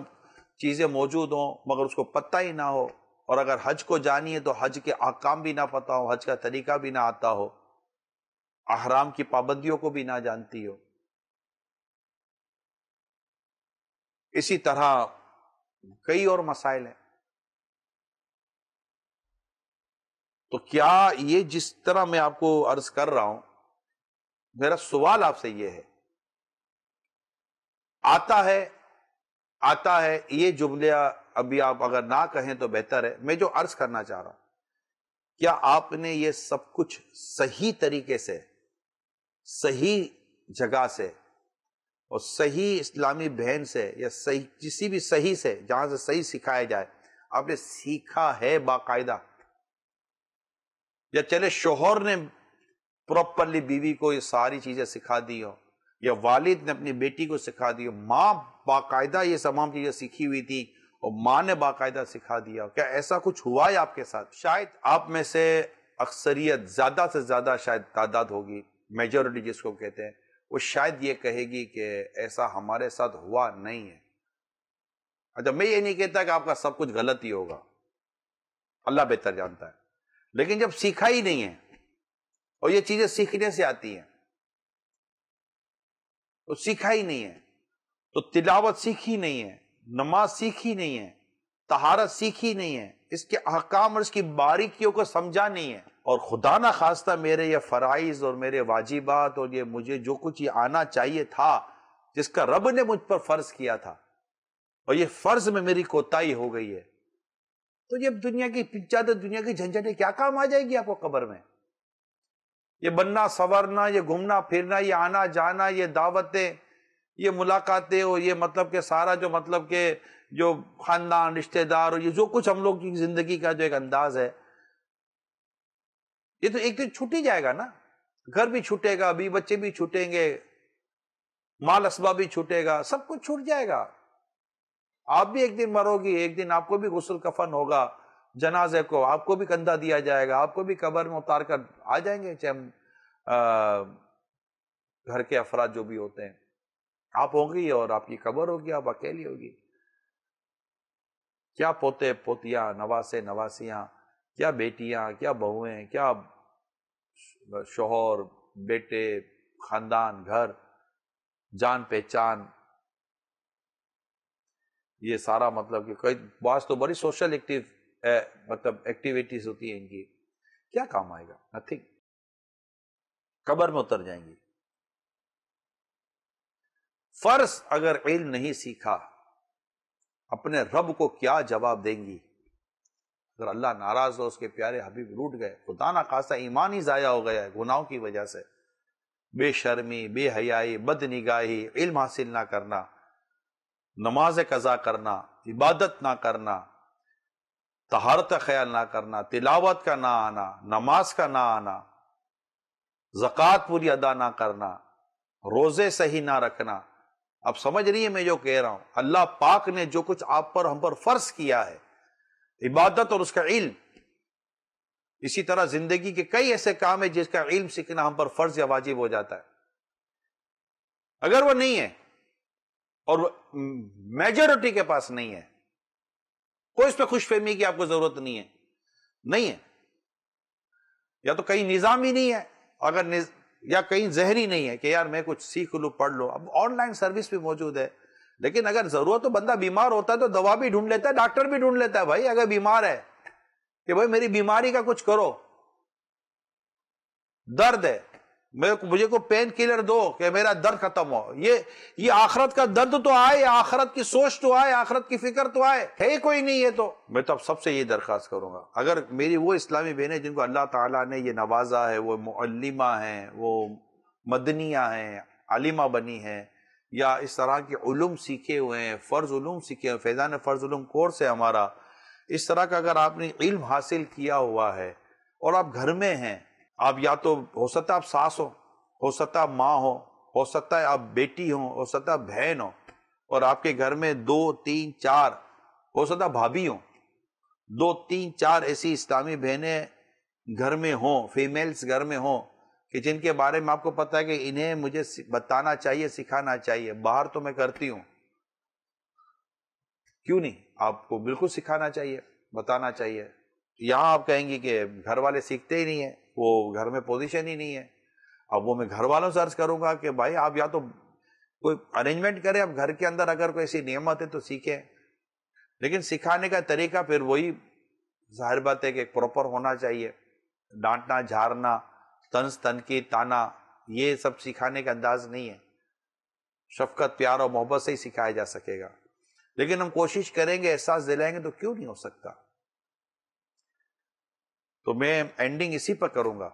چیزیں موجود ہوں مگر اس کو پتہ ہی نہ ہو، اور اگر حج کو جانی ہے تو حج کے احکام بھی نہ پتہ ہو، حج کا طریقہ بھی نہ آتا ہو، احرام کی پابندیوں کو بھی نہ جانتی ہو۔ اسی طرح کئی اور مسائل ہیں۔ تو کیا یہ جس طرح میں آپ کو عرض کر رہا ہوں، میرا سوال آپ سے یہ ہے، آتا ہے یہ جملہ ابھی آپ اگر نہ کہیں تو بہتر ہے، میں جو عرض کرنا چاہ رہا ہوں، کیا آپ نے یہ سب کچھ صحیح طریقے سے، صحیح جگہ سے اور صحیح اسلامی بہن سے یا صحیح کسی بھی صحیح سے جہاں سے صحیح سکھایا جائے، آپ نے سیکھا ہے باقاعدہ؟ یا چلے شوہر نے پراپرلی بیوی کو یہ ساری چیزیں سکھا دی ہو، یا والد نے اپنی بیٹی کو سکھا دی ہو، ماں باقاعدہ یہ تمام چیزیں سیکھی ہوئی تھی اور ماں نے باقاعدہ سکھا دیا ہو، کیا ایسا کچھ ہوا ہے آپ کے ساتھ؟ شاید آپ میں سے اکثریت، زیادہ سے زیادہ شاید تعداد ہوگی، میجورٹی جس کو کہتے ہیں، وہ شاید یہ کہے گی کہ ایسا ہمارے ساتھ ہوا نہیں ہے۔ اچھا، میں یہ نہیں کہتا کہ آپ کا سب کچھ غلط ہی ہوگا، اللہ بہتر جانتا ہے، لیکن جب سیکھا ہی نہیں ہے، اور یہ چیزیں سیکھنے سے آتی ہیں، تو سیکھا ہی نہیں ہے، تو تلاوت سیکھی نہیں ہے، نماز سیکھی نہیں ہے، طہارت سیکھی نہیں ہے، اس کے احکام اور اس کی باریکیوں کو سمجھا نہیں ہے، اور خدا نہ خواستہ میرے یہ فرائض اور میرے واجبات اور یہ مجھے جو کچھ یہ آنا چاہیے تھا جس کا رب نے مجھ پر فرض کیا تھا، اور یہ فرض میں میری کوتاہی ہو گئی ہے، تو یہ دنیا کی زیادہ دنیا کی جھنجھٹیں کیا کام آ جائے گی آپ کو قبر میں؟ یہ بننا سورنا، یہ گھومنا پھرنا، یہ آنا جانا، یہ دعوتیں، یہ ملاقاتیں، اور یہ مطلب کہ سارا جو مطلب کہ جو خاندان، رشتہ دار، اور یہ جو کچھ ہم لوگ کی زندگی کا جو ایک انداز ہے، یہ تو ایک دن چھوٹ ہی جائے گا نا۔ گھر بھی چھوٹے گا، بھی بچے بھی چھوٹیں گے، مال اسباب بھی چھوٹے گا، سب کچھ چھوٹ جائے گا۔ آپ بھی ایک دن مرو گی، ایک دن آپ کو بھی غسل کفن ہوگا، جنازے کو آپ کو بھی کندھا دیا جائے گا، آپ کو بھی قبر میں اتار کر آ جائیں گے، چاہے گھر کے افراد جو بھی ہوتے ہیں، آپ ہوں گی اور آپ کی قبر ہوگی، آپ اکیلی ہوگی۔ کیا پوتے پوتیاں، نواسے نواسیاں، کیا بیٹیاں، کیا بہویں، کیا شوہر، بیٹے، خاندان، گھر، جان پہچان، یہ سارا مطلب کہ کئی بعض تو بڑی سوشل مطلب ایکٹیویٹیز ہوتی ہیں ان کی، کیا کام آئے گا؟ نتھنگ، قبر میں اتر جائیں گی۔ فرض اگر علم نہیں سیکھا، اپنے رب کو کیا جواب دیں گی؟ اگر اللہ ناراض ہو، اس کے پیارے حبیب روٹ گئے، خدا نہ خواستہ ایمان ہی ضائع ہو گیا ہے گناہوں کی وجہ سے، بے شرمی، بے حیائی، بد نگاہی، علم حاصل نہ کرنا، نماز قضا کرنا، عبادت نہ کرنا، طہارت کا خیال نہ کرنا، تلاوت کا نہ آنا، نماز کا نہ آنا، زکوٰۃ پوری ادا نہ کرنا، روزے صحیح نہ رکھنا. اب سمجھ رہی ہے میں جو کہہ رہا ہوں؟ اللہ پاک نے جو کچھ آپ پر ہم پر فرض کیا ہے، عبادت اور اس کا علم، اسی طرح زندگی کے کئی ایسے کام ہیں جس کا علم سیکھنا ہم پر فرض یا واجب ہو جاتا ہے. اگر وہ نہیں ہے اور میجورٹی کے پاس نہیں ہے، کوئی اس پہ خوش فہمی کی آپ کو ضرورت نہیں ہے. یا تو کہیں نظام ہی نہیں ہے، یا کہیں ذہری نہیں ہے کہ یار میں کچھ سیکھ لوں، پڑھ لوں. اب آن لائن سروس بھی موجود ہے، لیکن اگر ضرورت تو بندہ بیمار ہوتا ہے تو دوا بھی ڈھونڈ لیتا ہے، ڈاکٹر بھی ڈھونڈ لیتا ہے. بھائی اگر بیمار ہے کہ بھائی میری بیماری کا کچھ کرو، درد ہے مجھے کو پین کلر دو کہ میرا درد ختم ہو. یہ آخرت کا درد تو آئے، آخرت کی سوچ تو آئے، آخرت کی فکر تو آئے. ہے کوئی نہیں ہے تو میں تو اب سب سے یہ درخواست کروں گا، اگر میری وہ اسلامی بہنیں جن کو اللہ تعالیٰ نے یہ نوازا ہے، وہ معلمہ ہیں، وہ مدنیہ ہیں، عالمہ بنی ہیں، یا اس طرح کے علوم سیکھے ہوئے ہیں، فرض علوم سیکھے ہوئے، فیضان فرض علوم کورس ہے ہمارا، اس طرح کا اگر آپ نے علم حاصل کیا ہوا ہے اور آپ گھر میں ہیں، آپ یا تو ہو سکتا آپ ساس ہو سکتا آپ ماں ہو سکتا ہے آپ بیٹی ہو سکتا آپ بہن ہو، اور آپ کے گھر میں 2 3 4 ہو سکتا بھابھی ہوں، 2 3 4 ایسی اسلامی بہنیں گھر میں ہوں، فیمیلز گھر میں ہوں کہ جن کے بارے میں آپ کو پتا ہے کہ انہیں مجھے بتانا چاہیے، سکھانا چاہیے. باہر تو میں کرتی ہوں، کیوں نہیں؟ آپ کو بالکل سکھانا چاہیے، بتانا چاہیے. یہاں آپ کہیں گی کہ گھر والے سیکھتے ہی نہیں ہیں، وہ گھر میں پوزیشن ہی نہیں ہے. اب وہ میں گھر والوں سے عرض کروں گا کہ بھائی آپ یا تو کوئی ارینجمنٹ کریں، اب گھر کے اندر اگر کوئی ایسی نعمت ہے تو سیکھیں، لیکن سکھانے کا طریقہ پھر وہی ظاہر بات ہے کہ پراپر ہونا چاہیے. ڈانٹنا، جھارنا، طنز تنقید، تانا، یہ سب سکھانے کا انداز نہیں ہے. شفقت، پیار اور محبت سے ہی سکھایا جا سکے گا. لیکن ہم کوشش کریں گے، احساس دلائیں گے تو کیوں نہیں ہو سکتا. تو میں اینڈنگ اسی پر کروں گا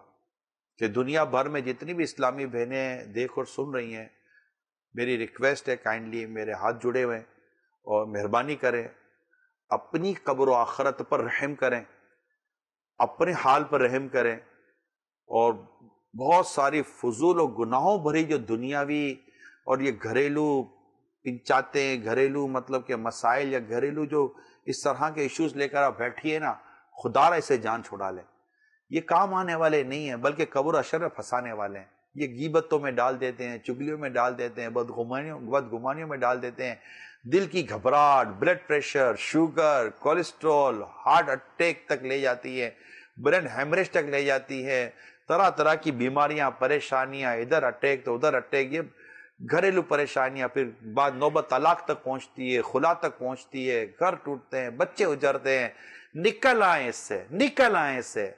کہ دنیا بھر میں جتنی بھی اسلامی بہنیں دیکھ اور سن رہی ہیں، میری ریکویسٹ ہے کائنڈلی میرے ہاتھ جڑے ہوئے اور مہربانی کریں، اپنی قبر و آخرت پر رحم کریں، اپنے حال پر رحم کریں، اور بہت ساری فضول و گناہوں بھری جو دنیاوی اور یہ گھریلو پنچاتے، گھریلو مطلب کہ مسائل یا گھریلو جو اس طرح کے ایشوز لے کر آپ بیٹھیے نا، خدا را اسے جان چھڑا لیں. یہ کام آنے والے نہیں ہیں، بلکہ قبر و حشر میں پھنسانے والے ہیں. یہ غیبتوں میں ڈال دیتے ہیں، چگلیوں میں ڈال دیتے ہیں، بدگمانیوں میں ڈال دیتے ہیں. دل کی گھبراہٹ، blood pressure, sugar, cholesterol, heart attack تک لے جاتی ہے، برین ہیمریج تک لے جاتی ہے. طرح طرح کی بیماریاں، پریشانیاں، ادھر اٹیک تو ادھر اٹیک، یہ گھریلو پریشانیاں پھر بعد نوبت طلاق تک پہنچتی ہے، خلا تک پہنچتی ہے، گھر ٹوٹتے ہیں، بچے اجڑتے ہیں. نکل آئیں اس سے، نکل آئیں اس سے.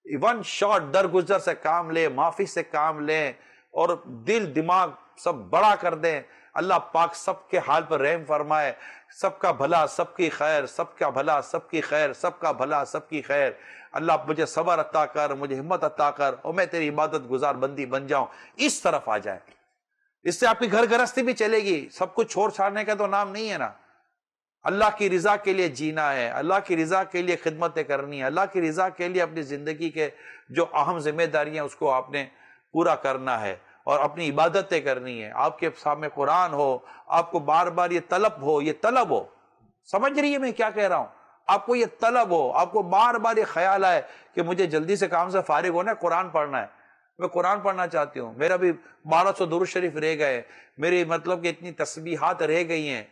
ون شاٹ درگزر سے کام لیں، معافی سے کام لیں، اور دل دماغ سب بڑا کر دیں. اللہ پاک سب کے حال پر رحم فرمائے. سب کا بھلا سب کی خیر، سب کا بھلا سب کی خیر، سب کا بھلا سب کی خیر. اللہ مجھے صبر عطا کر، مجھے ہمت عطا کر، اور میں تیری عبادت گزار بندی بن جاؤں. اس طرف آ جائیں. اس سے آپ کی گھر گرستی بھی چلے گی. سب کچھ چھوڑ چھاڑنے کا تو نام نہیں ہے نا. اللہ کی رضا کے لیے جینا ہے، اللہ کی رضا کے لیے خدمتیں کرنی ہے، اللہ کی رضا کے لیے اپنی زندگی کے جو اہم ذمہ داریاں اس کو آپ نے پورا کرنا ہے، اور اپنی عبادتیں کرنی ہے. آپ کے سامنے قرآن ہو، آپ کو بار بار یہ طلب ہو، سمجھ رہی ہے میں کیا کہہ رہا ہوں؟ آپ کو یہ طلب ہو، آپ کو بار بار یہ خیال آئے کہ مجھے جلدی سے کام سے فارغ ہونا ہے، قرآن پڑھنا ہے، میں قرآن پڑھنا چاہتی ہوں، میرا بھی 1200 درود شریف رہ گئے، میری مطلب کہ اتنی تسبیحات رہ گئی ہیں،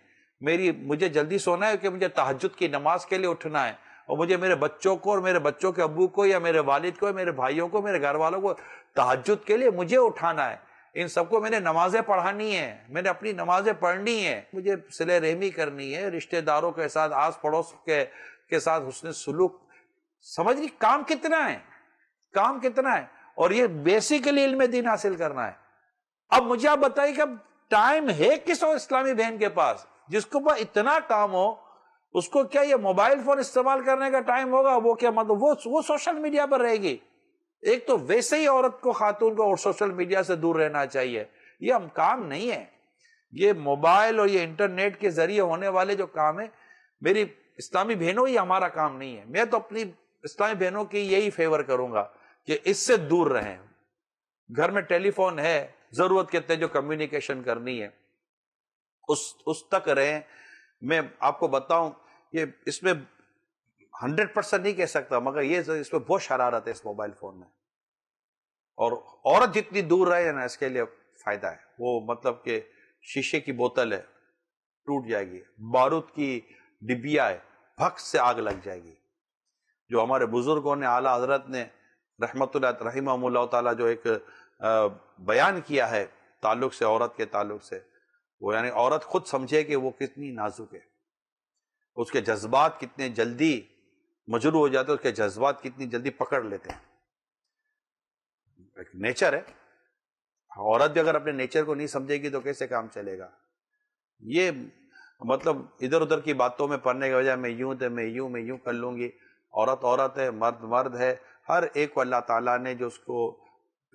مجھے جلدی سونا ہے کہ مجھے تہجد کی نماز کے لیے اٹھنا ہے، اور مجھے میرے بچوں کو اور میرے بچوں کے ابو کو یا میرے والد کو، میرے بھائیوں کو، میرے گھر والوں کو تہجد کے لیے مجھے اٹھانا ہے. ان سب کو میں نے نمازیں پڑھانی ہیں، میں نے اپنی نمازیں پڑھنی ہیں، مجھے صلہ رحمی کرنی ہے، رشتہ داروں کے ساتھ، آس پڑوس کے ساتھ حسن سلوک. سمجھ رہی کام کتنا ہے، کام کتنا ہے. اور یہ بیسیکلی علم دین حاصل کرنا ہے. اب مجھے آپ بتائیے کہ اب ٹائم ہے کس اور اسلامی بہن کے پاس جس کو اتنا کام ہو، اس کو کیا یہ موبائل فون استعمال کرنے کا ٹائم ہوگا؟ وہ کیا مطلب وہ سوشل میڈیا پر رہے گی. ایک تو ویسے ہی عورت کو، خاتون کو اور سوشل میڈیا سے دور رہنا چاہیے. یہ ہم کام نہیں ہے، یہ موبائل اور یہ انٹرنیٹ کے ذریعے ہونے والے جو کام ہیں، میری اسلامی بہنوں، یہ ہمارا کام نہیں ہے. میں تو اپنی اسلامی بہنوں کی یہی فیور کروں گا کہ اس سے دور رہیں. گھر میں ٹیلی فون ہے، ضرورت کے تحت جو کمیونیکیشن کرنی ہے اس تک رہیں. میں آپ کو بتاؤں کہ اس میں 100% نہیں کہہ سکتا، مگر یہ اس میں بہت شرارت ہے اس موبائل فون میں. اور عورت جتنی دور رہے نا، اس کے لیے فائدہ ہے. وہ مطلب کہ شیشے کی بوتل ہے، ٹوٹ جائے گی. بارود کی ڈبیا ہے، بھک سے آگ لگ جائے گی. جو ہمارے بزرگوں نے، اعلیٰ حضرت نے رحمت اللہ رحمہ اللہ تعالیٰ جو ایک بیان کیا ہے تعلق سے، عورت کے تعلق سے، وہ یعنی عورت خود سمجھے کہ وہ کتنی نازک ہے، اس کے جذبات کتنے جلدی مجروح ہو جاتے ہیں، اس کے جذبات کتنی جلدی پکڑ لیتے ہیں. ایک نیچر ہے. عورت بھی اگر اپنے نیچر کو نہیں سمجھے گی تو کیسے کام چلے گا؟ یہ مطلب ادھر ادھر کی باتوں میں پڑھنے کے بجائے میں یوں کر لوں گی. عورت عورت ہے، مرد مرد ہے. ہر ایک کو اللہ تعالیٰ نے جو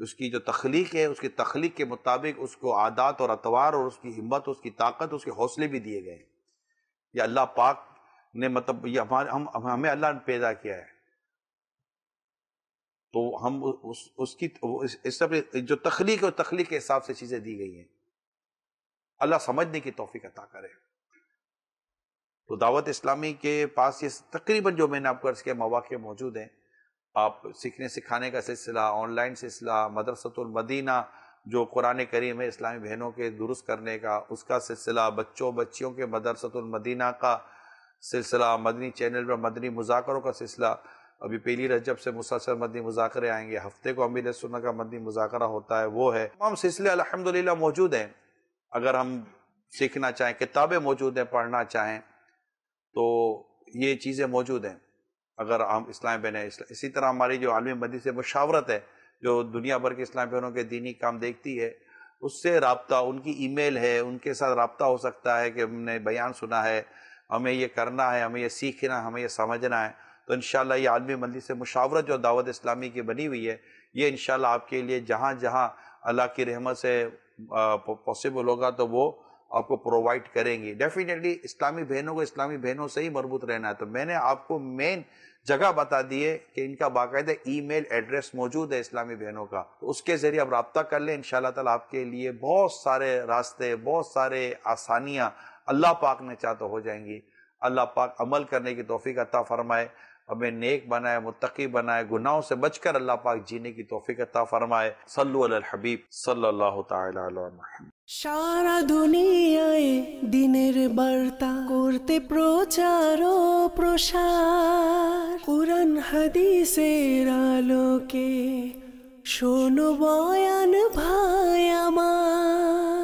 اس کی جو تخلیق ہے، اس کی تخلیق کے مطابق اس کو عادات اور اطوار اور اس کی ہمت، اس کی طاقت، اس کے حوصلے بھی دیے گئے ہیں. یہ اللہ پاک نے مطلب یہ ہمیں اللہ نے پیدا کیا ہے، تو ہم اس کی جو تخلیق ہے، تخلیق کے حساب سے چیزیں دی گئی ہیں. اللہ سمجھنے کی توفیق عطا کرے. تو دعوت اسلامی کے پاس یہ تقریباً جو میں نے آپ کو عرض کیا مواقع موجود ہیں. آپ سیکھنے سکھانے کا سلسلہ، آن لائن سلسلہ، مدرسۃ المدینہ جو قرآن کریم ہے اسلامی بہنوں کے درست کرنے کا، اس کا سلسلہ، بچیوں کے مدرسۃ المدینہ کا سلسلہ، مدنی چینل پر مدنی مذاکروں کا سلسلہ. ابھی پہلی رجب سے مسلسل مدنی مذاکرے آئیں گے. ہفتے کو امیر سنت کا مدنی مذاکرہ ہوتا ہے، وہ ہے. تمام سلسلے الحمدللہ موجود ہیں. اگر ہم سیکھنا چاہیں، کتابیں موجود ہیں، پڑھنا چاہیں تو یہ چیزیں موجود ہیں. اگر ہم اسلام بہنیں، اسی طرح ہماری جو عالمی مدنی سے مشاورت ہے، جو دنیا بھر کے اسلام بہنوں کے دینی کام دیکھتی ہے، اس سے رابطہ، ان کی ای میل ہے، ان کے ساتھ رابطہ ہو سکتا ہے کہ ہم نے بیان سنا ہے، ہمیں یہ کرنا ہے، ہمیں یہ سیکھنا ہے، ہمیں یہ سمجھنا ہے. تو انشاءاللہ یہ عالمی مجلس سے مشاورت جو دعوت اسلامی کی بنی ہوئی ہے، یہ انشاءاللہ آپ کے لیے جہاں جہاں اللہ کی رحمت سے پاسبل ہوگا تو وہ آپ کو پرووائڈ کریں گی. ڈیفینیٹلی اسلامی بہنوں کو اسلامی بہنوں سے ہی مربوط رہنا ہے. تو میں نے آپ کو مین جگہ بتا دی ہے کہ ان کا باقاعدہ ای میل ایڈریس موجود ہے اسلامی بہنوں کا. تو اس کے ذریعے آپ رابطہ کر لیں. انشاءاللہ تعالیٰ آپ کے لیے بہت سارے راستے، بہت سارے آسانیاں اللہ پاک نے چاہتا ہو جائیں گی. اللہ پاک عمل کرنے کی توفیق عطا فرمائے، ہمیں نیک بنائے، متقی بنائے، گناہوں سے بچ کر اللہ پاک جینے کی توفیق عطا فرمائے. صلو علی الحبیب صلی اللہ تعالی علی محمد. সারা দুনিয়ায় দিনের বার্তা করতে প্রচার ও প্রসার, কুরআন হাদিসের আলোকে শোনো বয়ান ভাই আমার।